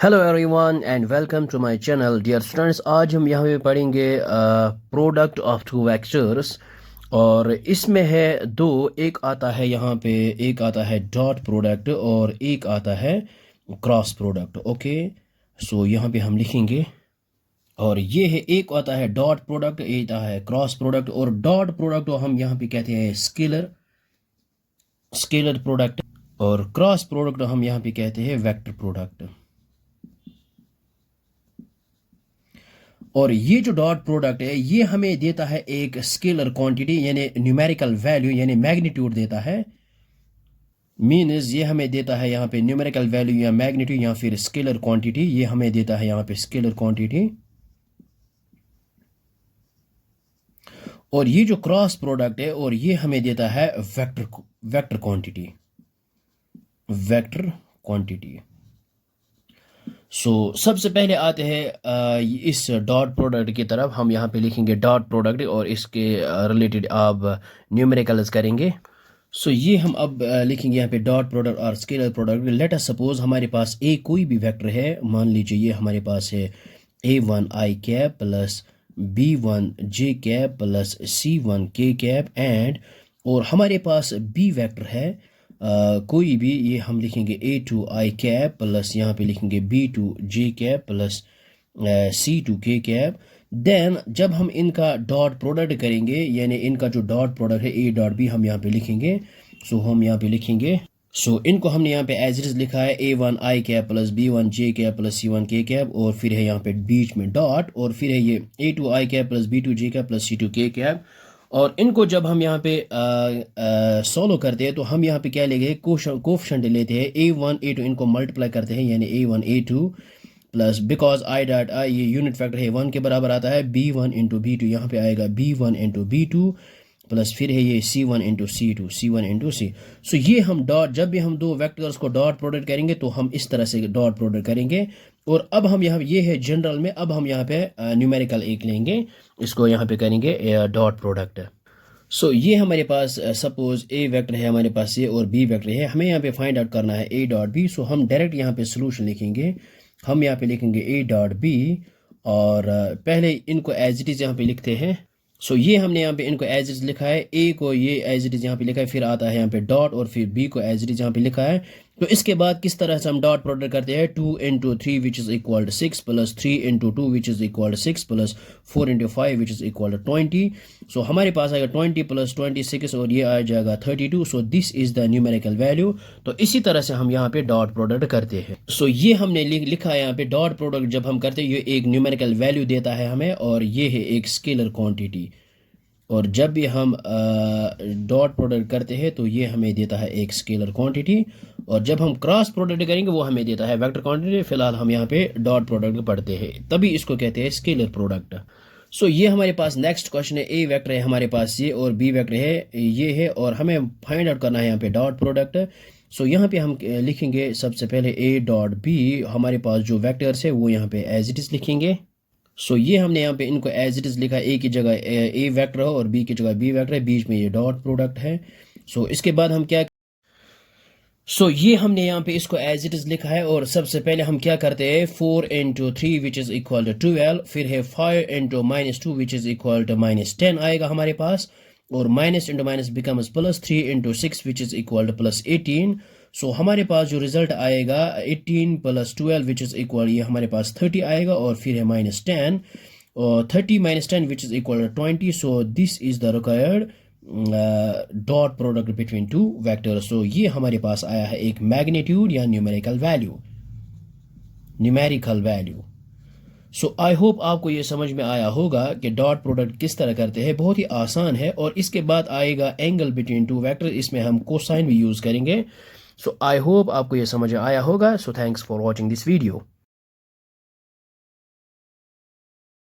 Hello everyone and welcome to my channel dear students. आज हम यहाँ पे पढ़ेंगे प्रोडक्ट ऑफ टू वेक्टर्स। और इसमें है दो, एक आता है यहाँ पे, एक आता है डॉट प्रोडक्ट और एक आता है क्रॉस प्रोडक्ट। ओके, सो यहाँ पे हम लिखेंगे और ये है, एक आता है डॉट प्रोडक्ट, एक आता है क्रॉस प्रोडक्ट। और डॉट प्रोडक्ट को हम यहाँ पे कहते हैं स्केलर स्केलर प्रोडक्ट, और क्रॉस प्रोडक्ट हम यहाँ पे कहते हैं वेक्टर प्रोडक्ट। और ये जो डॉट प्रोडक्ट है ये हमें देता है एक स्केलर क्वांटिटी यानी न्यूमेरिकल वैल्यू यानी मैग्नीट्यूड देता है। मीन्स ये हमें देता है यहाँ पे न्यूमेरिकल वैल्यू या मैग्नीट्यूड या फिर स्केलर क्वांटिटी, ये हमें देता है यहाँ पे स्केलर क्वांटिटी। और ये जो क्रॉस प्रोडक्ट है और ये हमें देता है वेक्टर क्वांटिटी। सबसे पहले आते हैं इस डॉट प्रोडक्ट की तरफ। हम यहाँ पे लिखेंगे डॉट प्रोडक्ट और इसके रिलेटेड आप न्यूमेरिकल्स करेंगे। ये हम अब लिखेंगे यहाँ पे डॉट प्रोडक्ट और scalar product. Let us suppose हमारे पास कोई भी वेक्टर है, मान लीजिए ये हमारे पास है a1 i cap plus b1 j cap plus c1 k cap and, और हमारे पास b वेक्टर है कोई भी, ये हम लिखेंगे a2 i कैप प्लस यहाँ पे लिखेंगे b2 j cap plus c2 k cap. Then जब हम इनका डॉट प्रोडक्ट करेंगे यानी इनका जो डॉट प्रोडक्ट है a डॉट b हम यहाँ पे लिखेंगे। हम यहाँ पे लिखेंगे, इनको हमने यहाँ पे एज इट इज लिखा है a1 i cap plus b1 j cap plus c1 k cap, और फिर है यहाँ पे बीच में डॉट, और फिर है ये a2 i cap plus b2 j cap plus c2 k cap. और इनको जब हम यहाँ पे सॉल्व करते हैं तो हम यहाँ पे क्या लेंगे, कोफिशिएंट लेते हैं a1 a2, इनको मल्टीप्लाई करते हैं यानी a1 a2 plus because I dot I ये यूनिट फैक्टर है 1 के बराबर आता है b1 इंटू b2, यहाँ पे आएगा b1 इंटू b2 प्लस फिर है ये c1 into c1 into c। ये हम डॉट, जब भी हम दो वेक्टर्स को डॉट प्रोडक्ट करेंगे तो हम इस तरह से डॉट प्रोडक्ट करेंगे। और अब हम यहाँ, ये है जनरल में, अब हम यहाँ पे न्यूमेरिकल एक लेंगे, इसको यहाँ पे करेंगे डॉट प्रोडक्ट। ये हमारे पास सपोज ए वेक्टर है हमारे पास ये और बी वेक्टर है, हमें यहाँ पे फाइंड आउट करना है ए डॉट बी। हम डायरेक्ट यहाँ पे सोल्यूशन लिखेंगे, हम यहाँ पे लिखेंगे ए डॉट बी और पहले इनको एज इट इज़ यहाँ पे लिखते हैं। ये हमने यहाँ पे इनको एज इट इज़ लिखा है, ए को ये एज इट इज़ यहाँ पे लिखा है, फिर आता है यहाँ पे डॉट और फिर बी को एज इट इज़ यहाँ पे लिखा है। तो इसके बाद किस तरह से हम डॉट प्रोडक्ट करते हैं, 2 into 3 which is equal to 6 plus 3 into 2 which is equal to 6 plus 4 into 5 which is equal to 20। हमारे पास आएगा 20 प्लस 26 और ये आ जाएगा 32। This is the numerical value. तो इसी तरह से हम यहाँ पे डॉट प्रोडक्ट करते हैं। ये हमने लिखा है यहाँ पे डॉट प्रोडक्ट जब हम करते हैं ये एक न्यूमेरिकल वैल्यू देता है हमें, और ये है एक स्केलर क्वांटिटी। और जब भी हम डॉट प्रोडक्ट करते हैं तो ये हमें देता है एक स्केलर क्वांटिटी, और जब हम क्रॉस प्रोडक्ट करेंगे वो हमें देता है वेक्टर क्वांटिटी। फिलहाल हम यहाँ पे डॉट प्रोडक्ट पढ़ते हैं, तभी इसको कहते हैं स्केलर प्रोडक्ट। ये हमारे पास नेक्स्ट क्वेश्चन है, ए वेक्टर है हमारे पास ये और बी वेक्टर है ये है, और हमें फाइंड आउट करना है यहाँ पे डॉट प्रोडक्ट। यहाँ पे हम लिखेंगे सबसे पहले ए डॉट बी, हमारे पास जो वेक्टर्स है वो यहाँ पे एज इट इज़ लिखेंगे। ये हमने यहाँ पे इनको एज इट इज़ लिखा है, ए की जगह ए वेक्टर है और बी की जगह बी वेक्टर है, बीच में ये डॉट प्रोडक्ट है। इसके बाद हम क्या, ये हमने यहाँ पे इसको एज इट इज़ लिखा है, और सबसे पहले हम क्या करते हैं, 4 into 3 which is equal to 12, फिर है 5 into -2 which is equal to -10 आएगा हमारे पास, और minus into minus becomes plus, 3 into 6 which is equal to plus 18। हमारे पास जो रिजल्ट आएगा 18 प्लस 12 विच इज़ इक्वल, ये हमारे पास 30 आएगा, और फिर है -10 और 30 -10 which is equal to 20। This is the required dot product between two vectors. ये हमारे पास आया है एक मैग्नीट्यूड या न्यूमेरिकल वैल्यू। आई होप आपको ये समझ में आया होगा कि डॉट प्रोडक्ट किस तरह करते हैं, बहुत ही आसान है। और इसके बाद आएगा एंगल बिटवीन टू वेक्टर, इसमें हम कोसाइन भी यूज़ करेंगे। आई होप आपको ये समझ में आया होगा। Thanks for watching this video.